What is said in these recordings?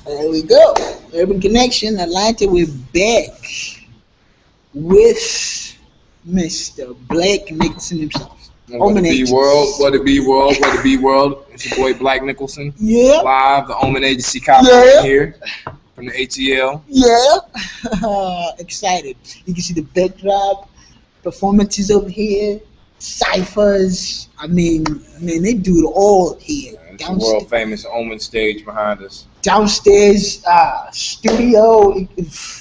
There we go. Urban Connection, Atlanta. We're back with Mr. Blake Nicholson himself. What it be world, what it be world, what it be world. It's your boy Black Nicholson. Yeah. Live, the Omen Agency copy here from the ATL. Yeah. Excited. You can see the backdrop, performances over here, ciphers. I mean, they do it all here. It's the world famous Omen stage behind us. Downstairs, studio.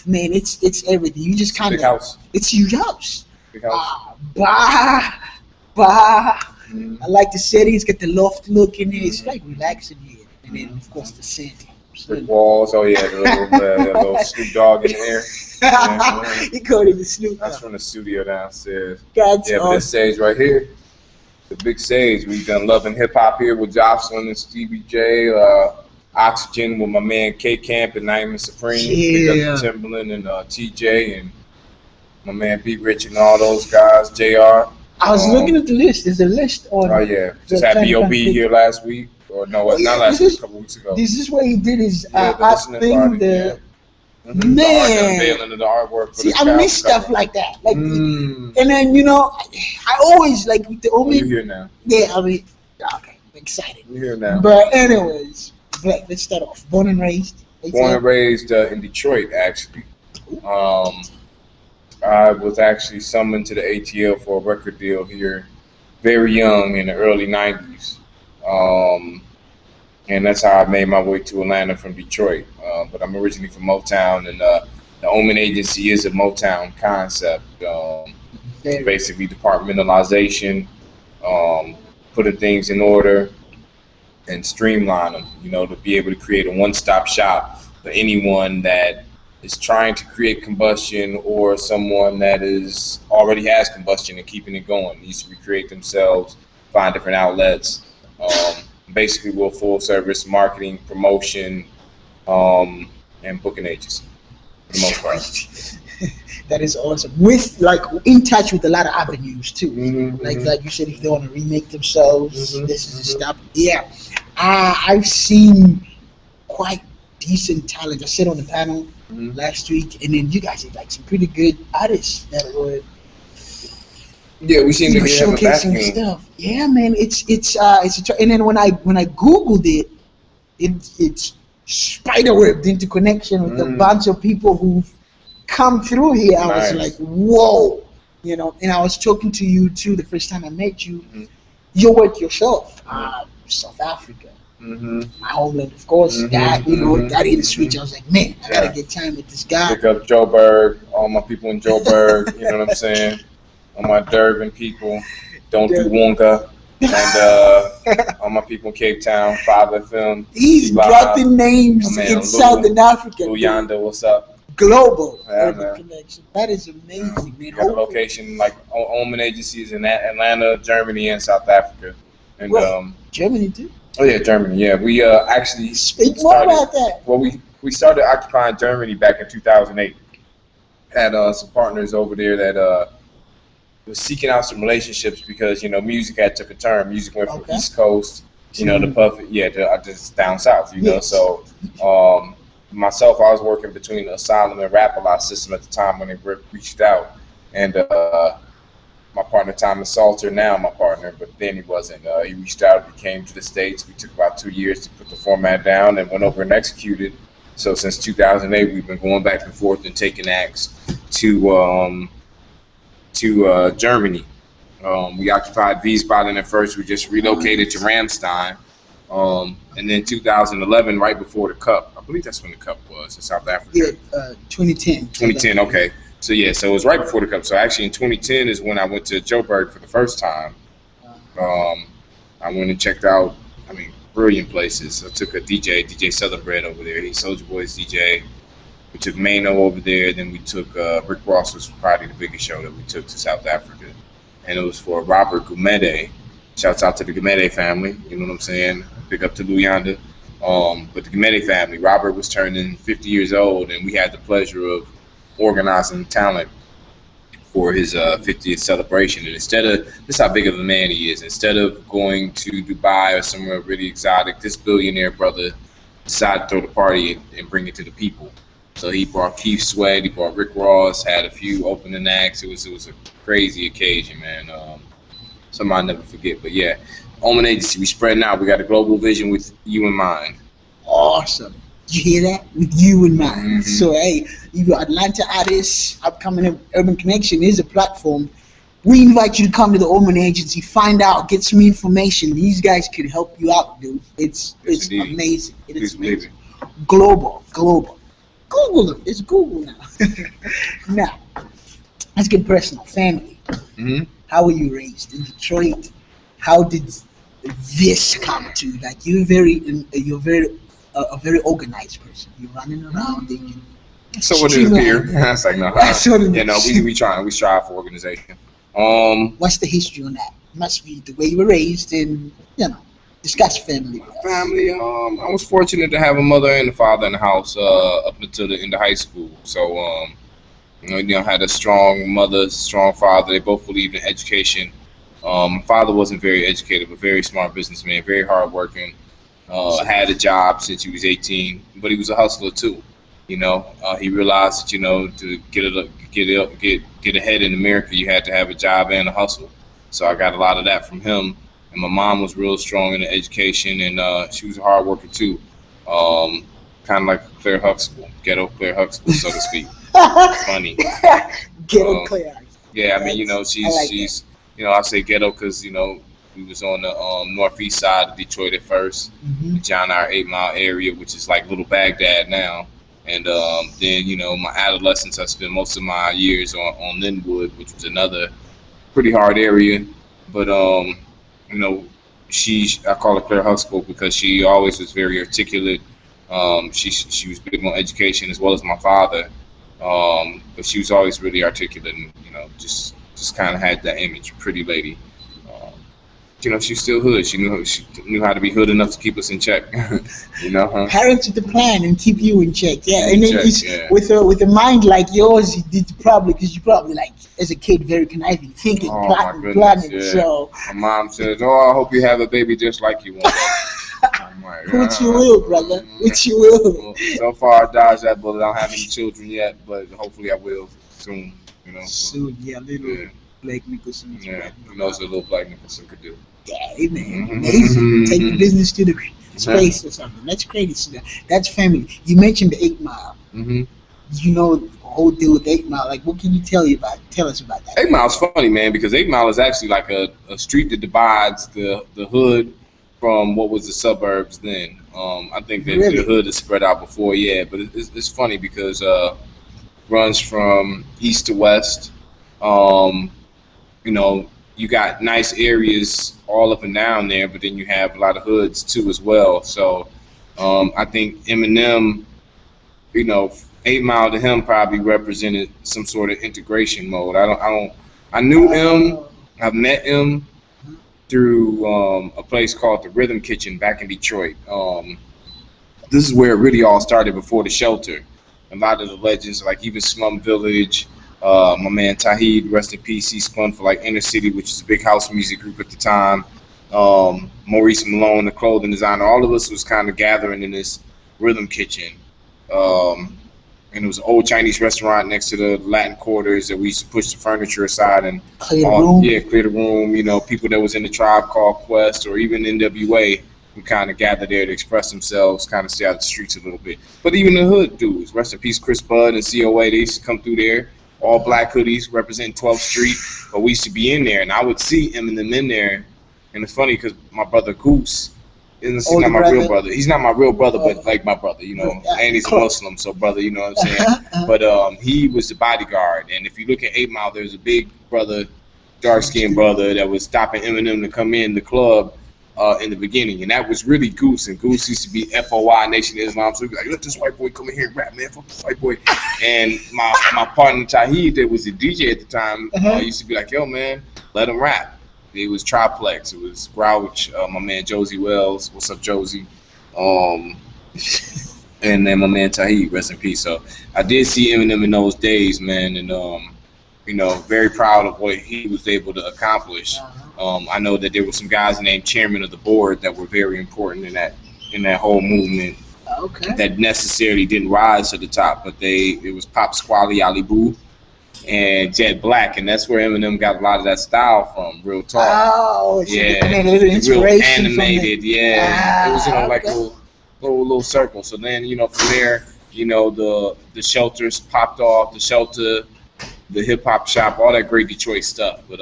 Man, it's everything. You just kind of. Big house. It's your house. Big house. Bar. I like the settings. Get the loft look in there. It's like relaxing here. And then of course the Santa. Brick walls. Oh yeah, the little Snoop Dogg in there. Yeah, You call it the Snoop Dogg. That's from the studio downstairs. That's But this stage right here, the big stage. We've done Love and Hip Hop here with Jocelyn and Stevie J. Oxygen with my man K Camp and Naima Supreme. Pick up Timberland and TJ and my man B Rich and all those guys. JR. I was looking at the list. There's a list on. Oh yeah, just had B.O.B. here last week, or no, not last week, a couple weeks ago. This is what he did his art thing. Party, man. The unveiling of the artwork. See, I miss stuff like that. Like, and then I always like the only. You're here now. Yeah, I mean, okay, I'm excited. You're here now. But anyways, let's start off. Born and raised. Born and raised in Detroit, actually. I was actually summoned to the ATL for a record deal here, very young in the early '90s, and that's how I made my way to Atlanta from Detroit. But I'm originally from Motown, and the Omen Agency is a Motown concept. Basically, departmentalization, putting things in order, and streamline them. To be able to create a one-stop shop for anyone that is trying to create combustion or someone that already has combustion and keeping it going, needs to recreate themselves, find different outlets. Basically, we're a full service marketing, promotion, and booking agency for the most part. That is awesome. With in touch with a lot of avenues too. Like you said, if they want to remake themselves, this is the stuff. Yeah, I've seen quite decent talent. I sat on the panel last week, and then you guys are like some pretty good artists that were. Yeah, we seem to be showcasing stuff. Yeah, man, and then when I googled it, it's spiderwebbed into connection with a bunch of people who've come through here. I was like, whoa, And I was talking to you too the first time I met you. Your work yourself, South Africa. My homeland, of course. Got in the switch. I was like, man, I gotta get time with this guy. Pick up Joburg, all my people in Joburg. You know what I'm saying? All my Durban people, don't do Wonga, and all my people in Cape Town, 5FM. He's dropping names in Southern Africa. Luyanda, what's up? Global urban connection. That is amazing, man. Got a location like Omen agencies in Atlanta, Germany, and South Africa, and Germany too. Oh yeah, Germany. Yeah, we actually speak more about that. Well, we started occupying Germany back in 2008. Had some partners over there that was seeking out some relationships because music had took a turn. Music went from East Coast, to Puffy, to just down south. So myself, I was working between the Asylum and Rap-A-Lot system at the time when they reached out, and my partner Thomas Salter, now my partner, but then he wasn't. He reached out, he came to the States. We took about 2 years to put the format down and went over and executed. So since 2008, we've been going back and forth and taking acts to Germany. We occupied Wiesbaden at first. We just relocated to Ramstein. And then 2011, right before the Cup, I believe that's when the Cup was in South Africa. Yeah, 2010. 2010, okay. So it was right before the Cup. So actually in 2010 is when I went to Joburg for the first time. I went and checked out, brilliant places. I took a DJ Southernbread over there. He's Soulja Boy's DJ. We took Mano over there. Then we took Rick Ross was probably the biggest show that we took to South Africa. And it was for Robert Gumede. Shouts out to the Gumede family. You know what I'm saying? Big up to Luyanda. But the Gumede family, Robert was turning 50 years old, and we had the pleasure of organizing talent for his 50th celebration. And instead of, this is how big of a man he is, instead of going to Dubai or somewhere really exotic, this billionaire brother decided to throw the party and bring it to the people. So he brought Keith Sweat, he brought Rick Ross, had a few opening acts. It was a crazy occasion, man. Something I'll never forget. But yeah, Omen Agency, we spreading out. We got a global vision with you in mind. Awesome. Did you hear that? With you in mind. Mm-hmm. So hey, you Atlanta artists, upcoming Urban Connection is a platform. We invite you to come to the Omen Agency, find out, get some information. These guys could help you out, dude. It's indeed. amazing. It is Please believe amazing. Global. Google them. It's Google now. Now, let's get personal. Family. Mm-hmm. How were you raised in Detroit? How did this come to you? Like you're very a very organized person. You're running around and you So what did it appear? It's like no. Absolutely. Yeah, no, we strive for organization. What's the history on that? Must be the way you were raised and discuss family. Family. I was fortunate to have a mother and a father in the house up until the end of high school. So had a strong mother, strong father. They both believed in education. My father wasn't very educated, but very smart businessman, very hardworking. Had a job since he was 18, but he was a hustler too. He realized that to get ahead in America, you had to have a job and a hustle. So I got a lot of that from him. And my mom was real strong in the education, and she was a hard worker too. Kind of like Claire Huxtable, ghetto Claire Huxtable, so to speak. Funny. Ghetto Claire. Yeah, I mean, she's I say ghetto because we was on the northeast side of Detroit at 1st, Mm-hmm. John R. 8 Mile area, which is like Little Baghdad now. And then my adolescence, I spent most of my years on Linwood, which was another pretty hard area. But I call her Claire Huxtable because she always was very articulate. She was big on education as well as my father. But she was always really articulate and just kind of had that image, pretty lady. She's still hood. She knew how to be hood enough to keep us in check. Parents with the plan and keep you in check. Yeah, and then check, with a mind like yours, you did because you probably like as a kid very conniving, thinking, planning. Yeah. So my mom says, "Oh, I hope you have a baby just like you want." I'm like, which you will, brother. Which you will. Well, so far, I dodged that bullet. I don't have any children yet, but hopefully, I will soon. Soon, yeah, little Blake Nicholson. Yeah, who knows what little Blake Nicholson could do. Yeah, man, amazing. Take the business to the space or something. That's crazy. So that's family. You mentioned the 8 Mile. Mm-hmm. The whole deal with 8 Mile. Like, what can you tell us about that? 8 Mile's funny, man, because 8 Mile is actually like a street that divides the hood from what was the suburbs then. I think that the hood is spread out before, yeah, but it's funny because runs from east to west. You got nice areas all up and down there, but then you have a lot of hoods too as well. So I think Eminem, 8 Mile to him probably represented some sort of integration mode. I knew him. I've met him through a place called the Rhythm Kitchen back in Detroit. This is where it really all started before the shelter. A lot of the legends, like even Slum Village, my man Tahid, rest in peace, he spun for like Inner City, which is a big house music group at the time. Maurice Malone, the clothing designer, all of us was kind of gathering in this Rhythm Kitchen. And it was an old Chinese restaurant next to the Latin quarters that we used to push the furniture aside and clear the room. People that was in the Tribe Called Quest or even NWA would kind of gather there to express themselves, kind of stay out the streets a little bit. But even the hood dudes, rest in peace, Chris Budd and COA, they used to come through there, all black hoodies, representing 12th Street. But we used to be in there, and I would see Eminem in there. And it's funny because my brother Goose, he's not my real brother. He's not my real brother, but like my brother, and he's a Muslim, so brother, you know what I'm saying? But he was the bodyguard, and if you look at 8 Mile, there's a big brother, dark-skinned brother that was stopping Eminem to come in the club in the beginning, and that was really Goose, and Goose used to be FOI, Nation of Islam, so he'd be like, let this white boy come in here and rap, man, fuck this white boy. And my partner Tahid, that was the DJ at the time, used to be like, yo, man, let him rap. It was Triplex. It was Grouch, my man Josie Wells. What's up, Josie? And then my man Tahid, rest in peace. So I did see Eminem in those days, man, and very proud of what he was able to accomplish. I know that there were some guys named chairman of the board that were very important in that whole movement. Okay. that necessarily didn't rise to the top, but it was Pop Squally, Ali Boo, and Jet Black, and that's where Eminem got a lot of that style from. Real talk. Oh, so Yeah, and then a little real inspiration animated. Yeah, it was like okay. little circle. So then from there, the shelters popped off, the shelter, the hip hop shop, all that great Detroit stuff. But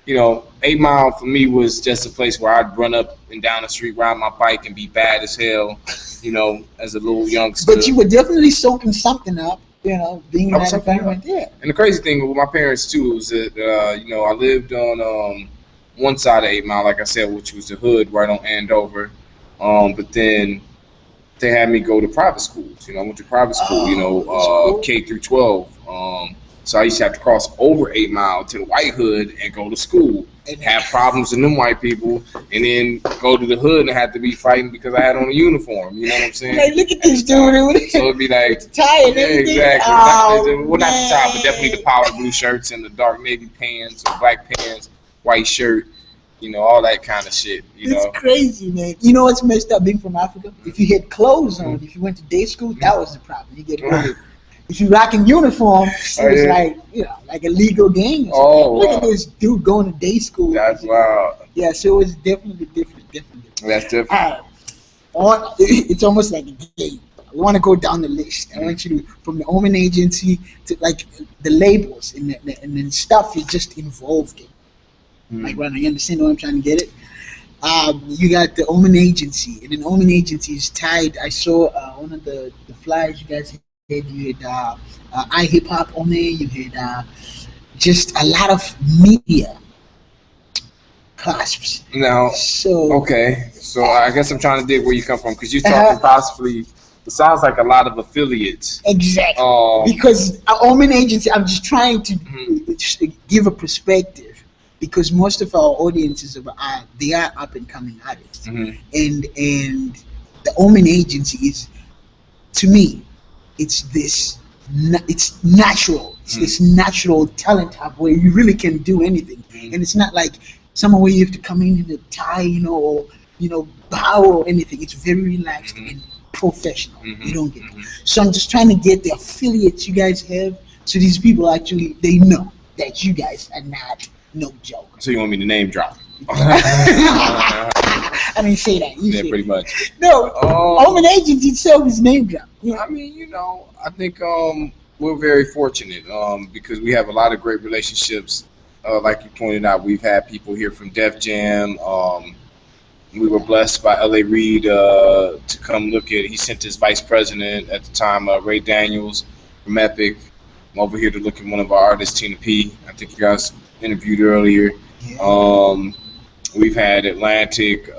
8 Mile for me was just a place where I'd run up and down the street, ride my bike, and be bad as hell, as a little youngster. But you were definitely soaking something up, being in that environment. Yeah. And the crazy thing with my parents too was that I lived on one side of 8 Mile, like I said, which was the hood right on Andover. But then they had me go to private schools. I went to private school, cool. K through 12. So I used to have to cross over 8 Mile to the white hood and go to school and have problems with them white people, and then go to the hood and have to be fighting because I had on a uniform. You know what I'm saying? Like, look at this dude. So it'd be like, tie and yeah, everything. exactly. Oh, not the tie, but definitely the powder blue shirts and the dark navy pants or black pants, white shirt. All that kind of shit. It's crazy, man. You know what's messed up being from Africa? If you had clothes on, if you went to day school, that was the problem. You get bullied. If you rocking uniform, it's like like a legal game. Look at this dude going to day school. That's wild. Yeah, so it was definitely different. That's different. It's almost like a game. I want to go down the list. I want you to, from the Omen Agency to like the labels and the stuff you're just involved in. Like, right now, you understand what I'm trying to get it? You got the Omen Agency, and then Omen Agency is tied. I saw one of the flyers you guys had. You had iHip-Hop on there. You had just a lot of media clasps. Now, okay. So I guess I'm trying to dig where you come from, because you're talking possibly. It sounds like a lot of affiliates. Exactly. Because Omen Agency, I'm just trying to just give a perspective, because most of our audiences they are up and coming artists, and the Omen Agency is, to me, it's natural. It's this natural talent hub where you really can do anything, and it's not like somewhere where you have to come in a tie, or bow or anything. It's very relaxed and professional. You don't get it. So I'm just trying to get the affiliates you guys have, so these people actually they know that you guys are not no joke. So you want me to name drop? I mean, say that. Yeah, pretty much. No, Omen Agency itself is name drop. I mean, I think we're very fortunate because we have a lot of great relationships. Like you pointed out, we've had people here from Def Jam. We were blessed by L.A. Reid to come look at. He sent his vice president at the time, Ray Daniels from Epic. I'm over here to look at one of our artists, Tina P. I think you guys interviewed earlier. Yeah. We've had Atlantic,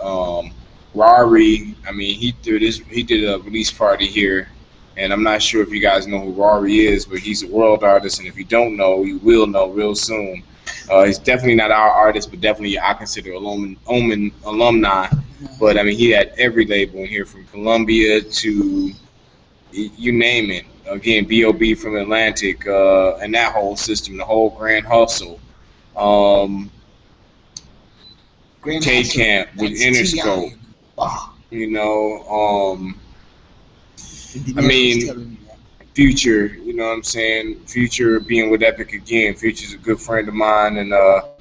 Rari. I mean, he did a release party here, and I'm not sure if you guys know who Rari is, but he's a world artist, and if you don't know, you will know real soon. He's definitely not our artist, but definitely I consider Omen alumni. But I mean, he had every label in here, from Columbia to you name it. Again, B.O.B. from Atlantic, and that whole system, the whole Grand Hustle. K-Camp with Interscope. I mean, Future, you know what I'm saying? Future being with Epic again. Future's a good friend of mine and a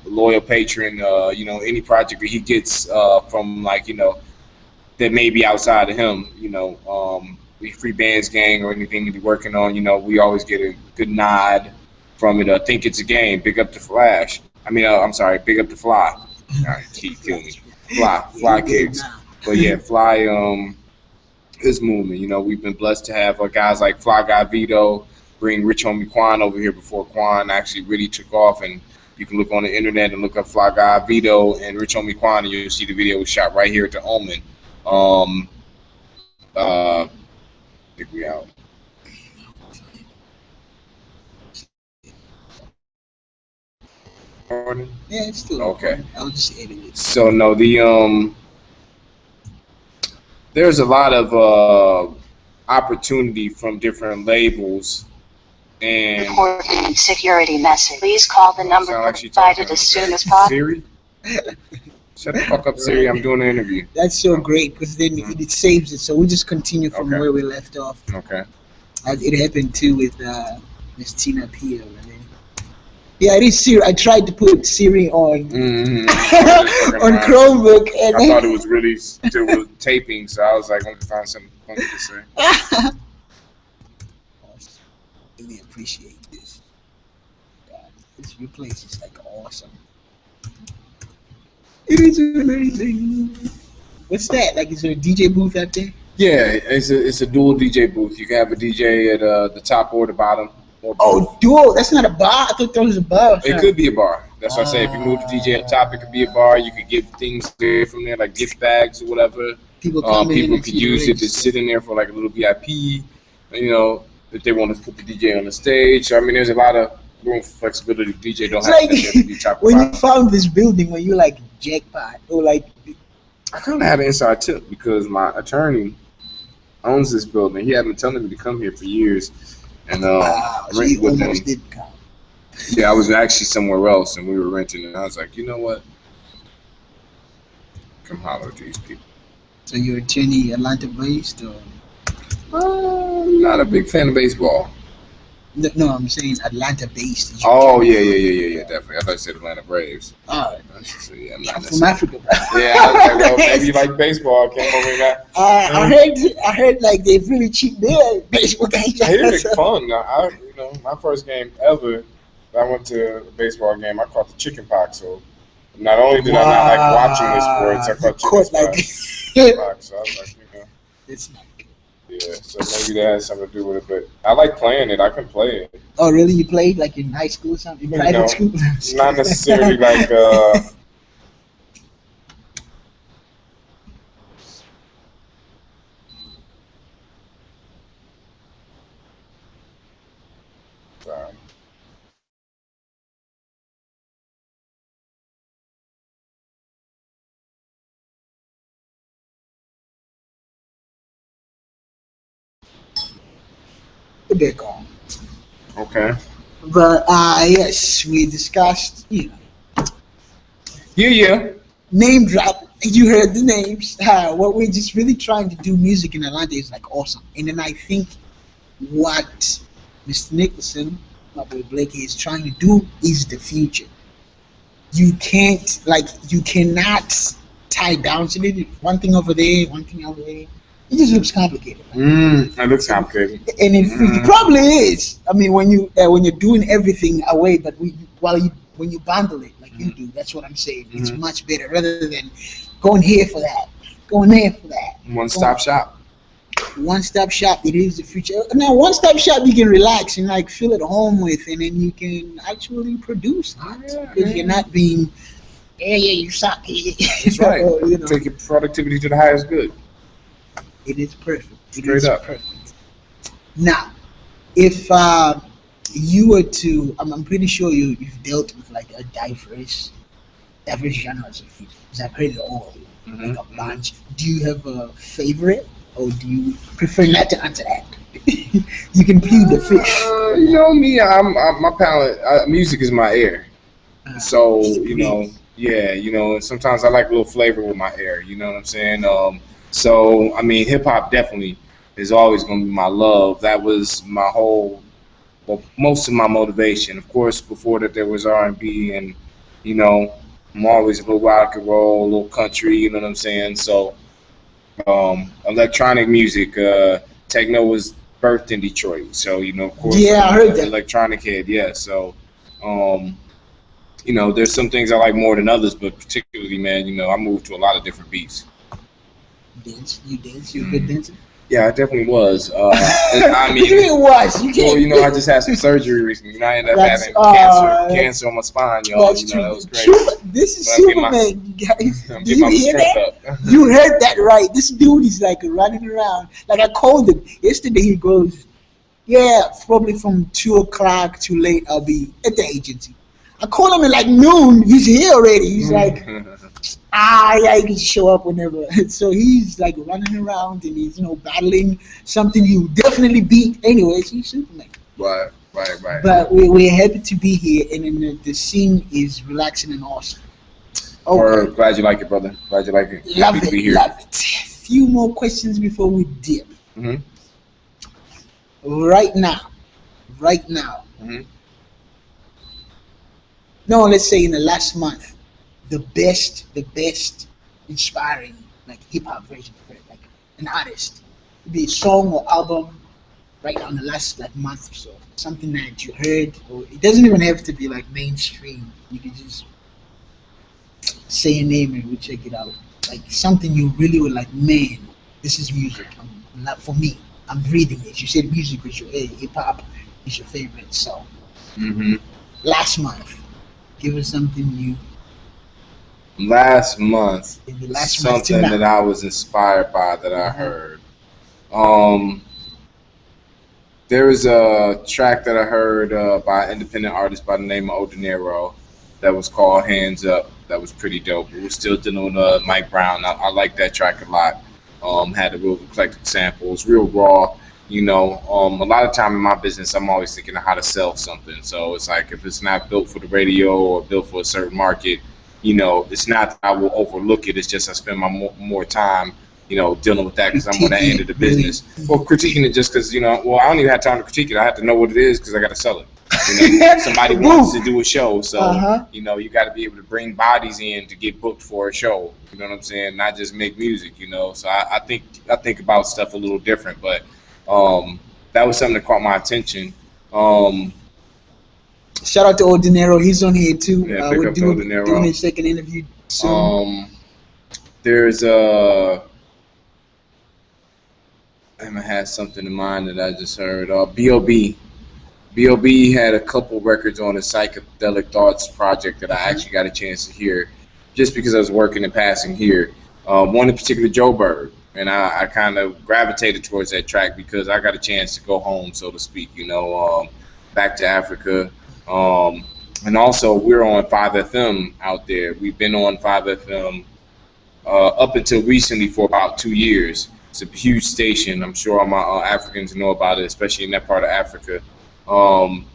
loyal patron. Any project that he gets from, that may be outside of him, the Free Bands Gang or anything that he's working on, we always get a good nod from it. I think it's a game. Big up to Flash. I'm sorry, big up to Fly. All right, keep killing me. Fly kicks. But yeah, Fly his movement. We've been blessed to have guys like Fly Guy Vito bring Rich Homie Quan over here before Quan actually really took off. And you can look on the internet and look up Fly Guy Vito and Rich Homie Quan, and you'll see the video was shot right here at the Omen. I think we out. Yeah, it's still okay. I'll just edit it. So no, there's a lot of opportunity from different labels and important security message. Please call the number provided as soon as possible. Siri? Shut the fuck up, Siri. I'm doing an interview. That's so great because then it saves it. So we just continue from where we left off. Okay. It happened too with Miss Tina Pio. Right? Yeah, it is Siri. I tried to put Siri on on Chromebook, and I thought it was really still taping, so I was like, I'm gonna find something funny to say. Awesome. Really appreciate this. God, this new place is like awesome. It is amazing. What's that? Like, is there a DJ booth out there? Yeah, it's a dual DJ booth. You can have a DJ at the top or the bottom. Or oh, dual. That's not a bar. I thought that was a bar. It could be a bar. That's what I say. If you move the DJ at the top, it could be a bar. You could give things there from there, like gift bags or whatever. People could use it to sit in there for like a little VIP. You know, if they want to put the DJ on the stage. So, I mean, there's a lot of room for flexibility. DJ don't have to be top. When you found this building, when you like jackpot or like. I kind of had an inside tip because my attorney owns this building. He had been telling me to come here for years, and so you almost didn't come. Yeah, I was actually somewhere else, and we were renting, and I was like, you know what? Come holler at these people. So your attorney Atlanta based or? Not a big fan of baseball. No, I'm saying Atlanta based. Oh yeah, definitely. I thought you said Atlanta Braves. Oh, so, yeah, I'm from Africa, bro. Yeah, I was like, well, maybe you like baseball. I came over here. I heard like they really cheap there baseball games. I hear it's fun. My first game ever, I went to a baseball game. I caught the chicken pox. So not only did I not like watching the sports, I caught chicken pox. So I was like, it's not. Yeah, so maybe that has something to do with it, but I like playing it. I can play it. Oh, really? You played like in high school or something? In private school? Not necessarily like. Sorry. They're gone. Okay. But yes, we discussed, Yeah. Name drop. You heard the names. What we're just really trying to do music in Atlanta is like awesome. And then I think what Mr. Nicholson, my boy Blake, is trying to do is the future. You cannot tie down to it. One thing over there, one thing over there. It just looks complicated. It looks complicated. And it probably is. I mean, when you're doing everything away, but when you bundle it like you do, that's what I'm saying. It's much better rather than going here for that, going there for that. One-stop shop. One-stop shop. It is the future. Now, one-stop shop you can relax and like feel at home with, and then you can actually produce because you're not being, you suck. That's right. Take your productivity to the highest good. It is perfect. Straight up. Perfect. Now, if you were to, I'm pretty sure you've dealt with like a diverse genres of music. Because I've heard it all, like a bunch. Do you have a favorite, or do you prefer not to answer that? You can plead the fish. You know me, I'm my palate. Music is my air. So sometimes I like a little flavor with my air. You know what I'm saying? So, I mean, hip-hop definitely is always going to be my love. That was my most of my motivation. Of course, before that, there was R&B, and, I'm always a little rock and roll, a little country, you know what I'm saying? So, electronic music, techno was birthed in Detroit. So, of course, yeah, I heard that. Electronic head, yeah. So, there's some things I like more than others, but particularly, man, I move to a lot of different beats. You dance? You're a good dancer? Yeah, I definitely was. I mean, it was. You can't. I just had some surgery recently. I ended up having cancer on my spine, y'all. That's true. That was crazy. This is Superman, you guys. I'm Did you hear that? You heard that right. This dude is like running around. Like I called him yesterday. He goes, "Yeah, probably from 2:00 to late. I'll be at the agency." I called him at like noon. He's here already. He's like. Yeah, he can show up whenever. So he's like running around and he's battling something you definitely beat. Anyways, he's Superman. Right. But we're happy to be here, and then the scene is relaxing and awesome. Or Okay. glad you like it, brother. Glad you like it. Love Happy to be it. here. Love it. Few more questions before we dip. Hmm. Right now. Right now. Hmm. No, let's say in the last month, the best inspiring like hip hop version of it, like an artist, could be a song or album right now in the last like month or so, something that you heard, or it doesn't even have to be like mainstream. You could just say a name and we check it out. Like something you really were like, man, this is music. Not for me. I'm reading it. You said music was your hip hop is your favorite. So Hmm. last month, give us something new. Last month, Maybe last month to something that now. I was inspired by that I Uh-huh. heard. Um, there was a track that I heard by an independent artist by the name of Odinero that was called Hands Up. That was pretty dope. It was still dealing with Mike Brown. I like that track a lot. Had a real eclectic sample. It's real raw. A lot of time in my business, I'm always thinking of how to sell something. So it's like if it's not built for the radio or built for a certain market, it's not that I will overlook it. It's just I spend my more time, dealing with that because I'm on that Critiquing end it, of the really. business. Well, critiquing it just because, well, I don't even have time to critique it. I have to know what it is because I got to sell it. Somebody wants to Boom. do a show, so Uh-huh. you got to be able to bring bodies in to get booked for a show. You know what I'm saying? Not just make music. So I think about stuff a little different, but um, that was something that caught my attention. Um, Shout out to Ordinero. He's on here too. yeah, We're big up to doing Dinero. his second interview soon. Um, there's I had something in mind that I just heard. B.O.B. B.O.B. had a couple records on a psychedelic thoughts project that I Uh-huh. actually got a chance to hear, just because I was working and passing here. One in particular, Joe Bird, and I kind of gravitated towards that track because I got a chance to go home, so to speak. Back to Africa, um, and also we're on 5FM out there. We've been on 5FM up until recently for about 2 years. It's a huge station. I'm sure all my Africans know about it, especially in that part of Africa. Um,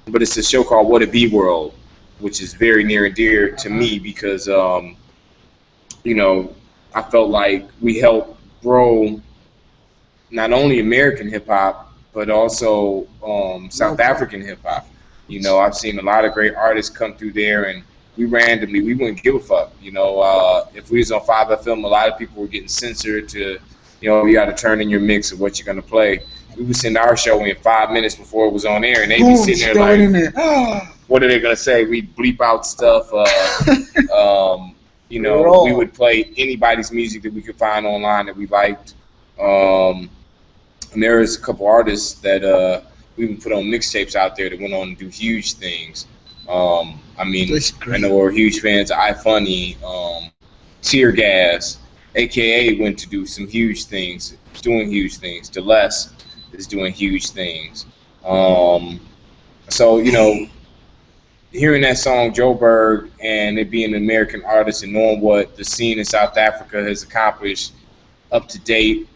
but it's a show called What a Be World, which is very near and dear to Uh-huh. me because you know I felt like we helped grow not only American hip hop but also South Local. African hip hop. I've seen a lot of great artists come through there, and we wouldn't give a fuck. If we was on 5FM, a lot of people were getting censored to, you got to turn in your mix of what you're gonna play. We would send our show in 5 minutes before it was on air, and they'd be Boom. sitting there Throw it like, in there. what are they gonna say? We bleep out stuff. We Raw. would play anybody's music that we could find online that we liked. Um, and there is a couple artists that we even put on mixtapes out there that went on to do huge things. I mean, That's I great. know we're huge fans of iFunny, Tear Gas, aka went to do some huge things, doing huge things. Deless is doing huge things. Um, so hearing that song Joe Berg and it being an American artist and knowing what the scene in South Africa has accomplished up to date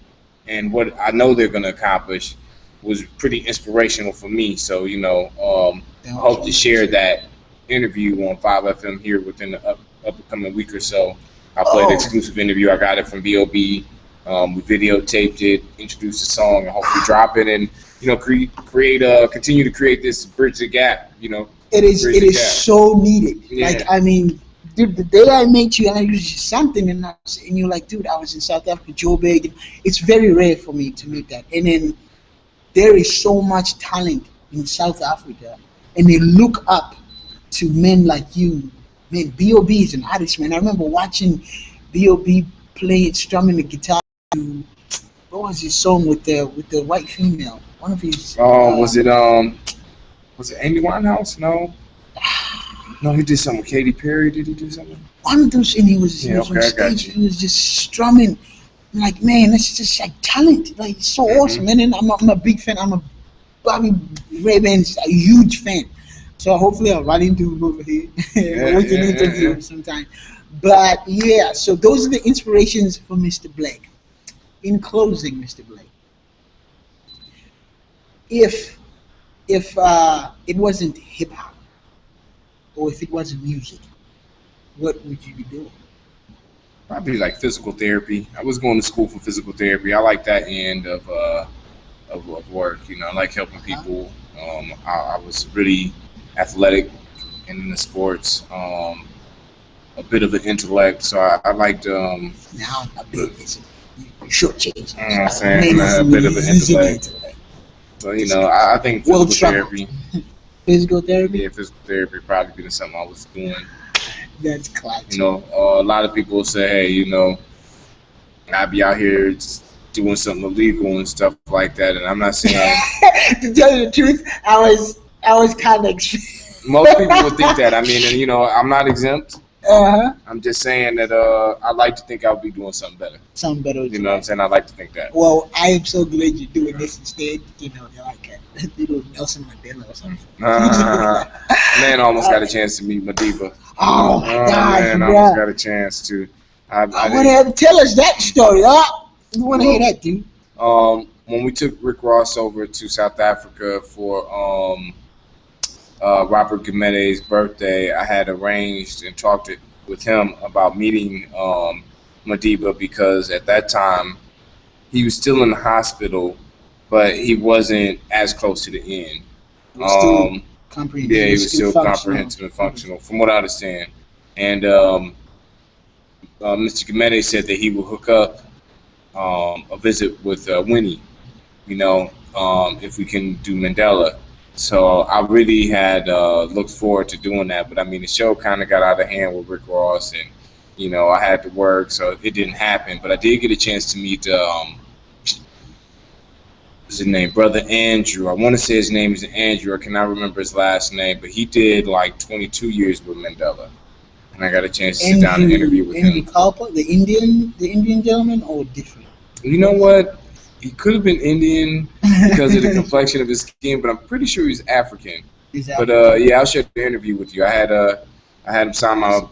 and what I know they're going to accomplish was pretty inspirational for me. So, I hope to share that interview on 5FM here within the upcoming week or so. I'll play the Oh, exclusive interview. I got it from B.O.B. We videotaped it, introduced the song, and hopefully drop it and, continue to create this bridge the gap, it is. bridge It the is gap. so needed. Like Yeah. I mean, dude, the day I met you and I used something and you're like, dude, I was in South Africa, Joburg. It's very rare for me to meet that. And then there is so much talent in South Africa, and they look up to men like you. Man, B.O.B. is an artist, man. I remember watching B.O.B. play strumming the guitar. What was his song with the white female? One of his Was it Amy Winehouse? No. No, he did something with Katy Perry. Did he do something? one of those, and he Yeah, was on okay, I got stage. you. He was just strumming. I'm like, man, that's just like talent. Like it's so Hmm. awesome. And then I'm a big fan. I'm a Bobby Ravens a huge fan. So hopefully I'll run into him over here. Yeah, We can yeah, yeah, interview yeah. him sometime. But yeah, so those are the inspirations for Mr. Blake. In closing, Mr. Blake, if it wasn't hip hop or if it wasn't music, what would you be doing? Probably like physical therapy. I was going to school for physical therapy. I like that end of work. You know, I like helping people. I was really athletic and in the sports. A bit of an intellect, so I liked. Now a bit is shortchanged. You know what I'm saying? A bit of an intellect. So you know, I think physical therapy. Physical therapy. Yeah, physical therapy probably been something I was doing. That's classic. You know, a lot of people say, hey, you know, I be out here just doing something illegal and stuff like that, and I'm not saying. To tell you the truth, I was kind of. Most people would think that. I mean, and, you know, I'm not exempt. Uh-huh. I'm just saying that I like to think I'll be doing something better. Something better. You know what I'm saying? I like to think that. Well, I am so glad you're doing this instead. You know, you're like a little Nelson Mandela or something. Man, almost got a chance to meet Madiba. Oh my God, man, bro. almost got a chance to. I want to have tell us that story, huh? We want to hear that, dude. When we took Rick Ross over to South Africa for Robert Gamede's birthday, I had arranged and talked with him about meeting Madiba because at that time he was still in the hospital, but he wasn't as close to the end. He was still comprehensive and functional, from what I understand. And Mr. Gamede said that he will hook up a visit with Winnie, you know, if we can do Mandela. So I really had looked forward to doing that, but I mean the show kind of got out of hand with Rick Ross, and you know I had to work, so it didn't happen. But I did get a chance to meet what's his name, Brother Andrew. I want to say his name is Andrew. I cannot remember his last name, but he did like 22 years with Mandela, and I got a chance to sit down and interview with him. Kalpa, the Indian gentleman, or different? You know what? He could have been Indian because of the complexion of his skin, but I'm pretty sure he's African. But yeah, I'll share the interview with you. I had him sign my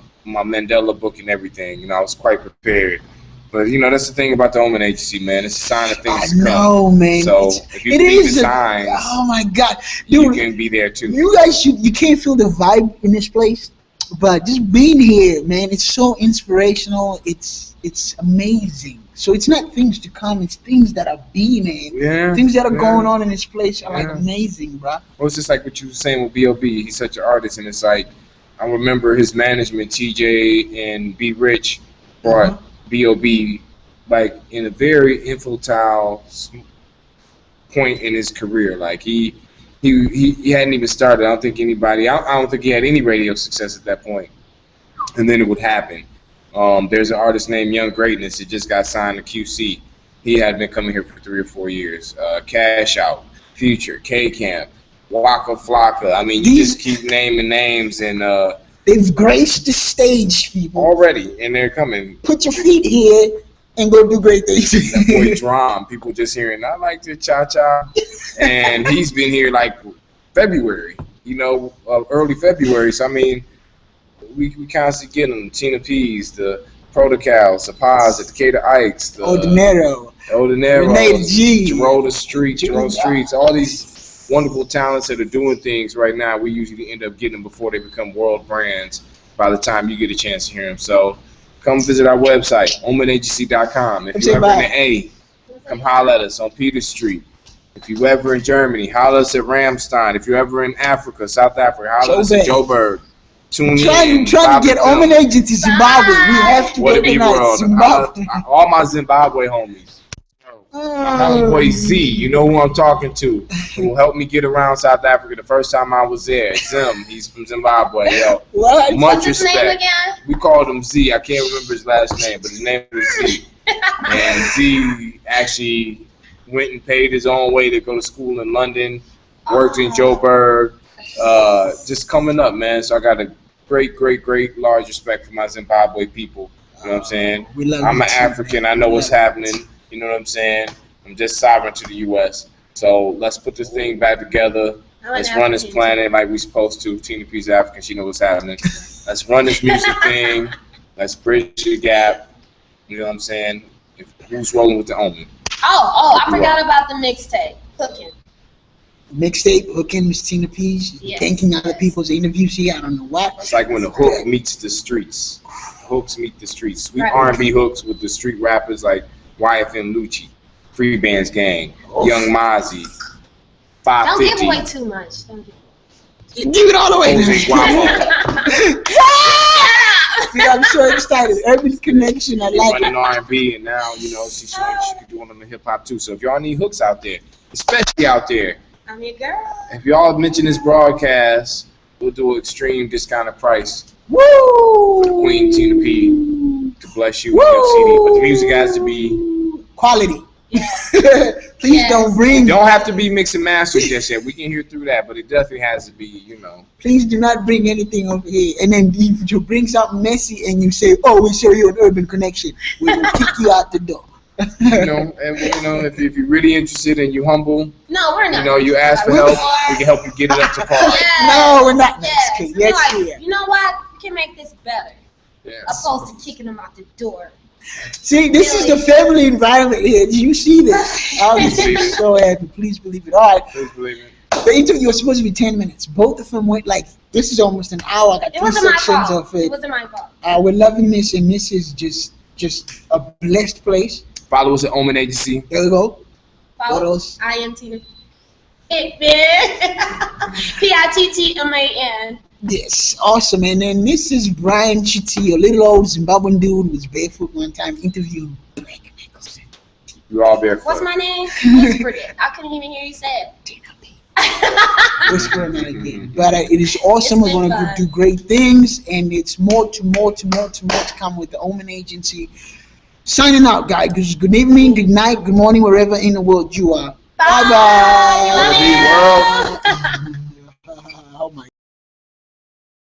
Mandela book and everything. You know, I was quite prepared. But you know, that's the thing about the Omen Agency, man. It's a sign of things to come. I know, man. So if you believe the signs, oh my God, dude, you can be there too. You guys you can't feel the vibe in this place, but just being here, man, it's so inspirational. It's amazing. So it's not things to come, it's things that are being, man. Yeah. Things that are going on in this place are like amazing, bro. Well, it's just like what you were saying with B.O.B. He's such an artist, and it's like, I remember his management, TJ and B. Rich, brought B.O.B. like in a very infantile point in his career. Like he hadn't even started. I don't think he had any radio success at that point. And then it would happen. There's an artist named Young Greatness that just got signed to QC. He had been coming here for 3 or 4 years. Cash Out, Future, K-Camp, Waka Flocka. I mean, you just keep naming names, and they've graced the stage, people. Already, and they're coming. Put your feet here and go do great things. That boy Drum, people just hearing, I like the cha-cha. And he's been here like February, you know, early February. So, I mean, we constantly get them. Tina P's, the Protocals, the Paz, the Decatur Ikes, the Ordinero, Renee G, Gerald Streets, all these wonderful talents that are doing things right now. We usually end up getting them before they become world brands by the time you get a chance to hear them. So come visit our website, omenagency.com. If you're ever in the A, come holler at us on Peter Street. If you're ever in Germany, holler at us at Ramstein. If you're ever in Africa, South Africa, holler at us at Joburg. Tune in. Trying to get Omen Agency Zimbabwe. We have to recognize Zimbabwe. All my Zimbabwe homies. My homeboy Z, you know who I'm talking to, who helped me get around South Africa the first time I was there. Zim, he's from Zimbabwe. Yo, much respect. Name again? We called him Z. I can't remember his last name, but his name was Z. And Z actually went and paid his own way to go to school in London, worked in Joburg. Just coming up, man. So I got a great large respect for my Zimbabwe people. You know what I'm saying? I'm an African. I know what's happening. You know what I'm saying? I'm just sovereign to the U.S. So let's put this thing back together. Let's run this planet like we're supposed to. Tina P's African. She knows what's happening. Let's run this music thing. Let's bridge the gap. You know what I'm saying? Who's rolling with the Omen? Oh, I forgot about the mixtape. Cooking. mixtape, hooking Miss Tina P. She's thanking other people's interviews here. I don't know what. It's like when the hook meets the streets. Hooks meet the streets. Sweet R&B hooks with the street rappers like YFM Lucci, Free Bands Gang, Young Mozzie, 550. Don't give away too much. Give it all away. See, I'm so excited. Urban Connection, I like running R&B, and now, you know, she's showing she can do one of the hip-hop too. So if y'all need hooks out there, especially out there, I'm your girl. if y'all mention this broadcast, we'll do an extreme discounted price. Woo! Queen Tina P to bless you with your CD, but the music has to be quality. Yes. Please don't bring. Don't have to be mix and master just yet. We can hear through that, but it definitely has to be, you know. Please do not bring anything over here. And then if you bring something messy and you say, "Oh, we'll show you an Urban Connection," we will kick you out the door. You know, and you know, if you're really interested and you humble, no, we're not. You know, you ask for help, we can help you get it up to par. Yes. No, we're not. Yes. Let's clear. You know what? We can make this better. Yes. Opposed to kicking them out the door. See, this is the family environment here. Do you see this? I'm so happy. Please believe it. All right. Please believe it. The interview was supposed to be 10 minutes. Both of them went like, this is almost an hour. I got It 3 wasn't my sections fault. of it. It wasn't my fault. We're loving this, and this is just a blessed place. Follow us at Omen Agency. There we go. What Follow. else? I am Tina. Pittman. Yes, awesome. And then this is Brian Chitty, a little old Zimbabwean dude who was barefoot one time, interviewed Black Nicholson. You're all barefoot. What's my name? Whispered it. I couldn't even hear you say it. Tina P. Whispering that again. But it is awesome. We're going to fun. do great things, and it's more to come with the Omen Agency. Signing out, guys. Good evening, good night, good morning, wherever in the world you are. Bye. Bye-bye. Love you. World.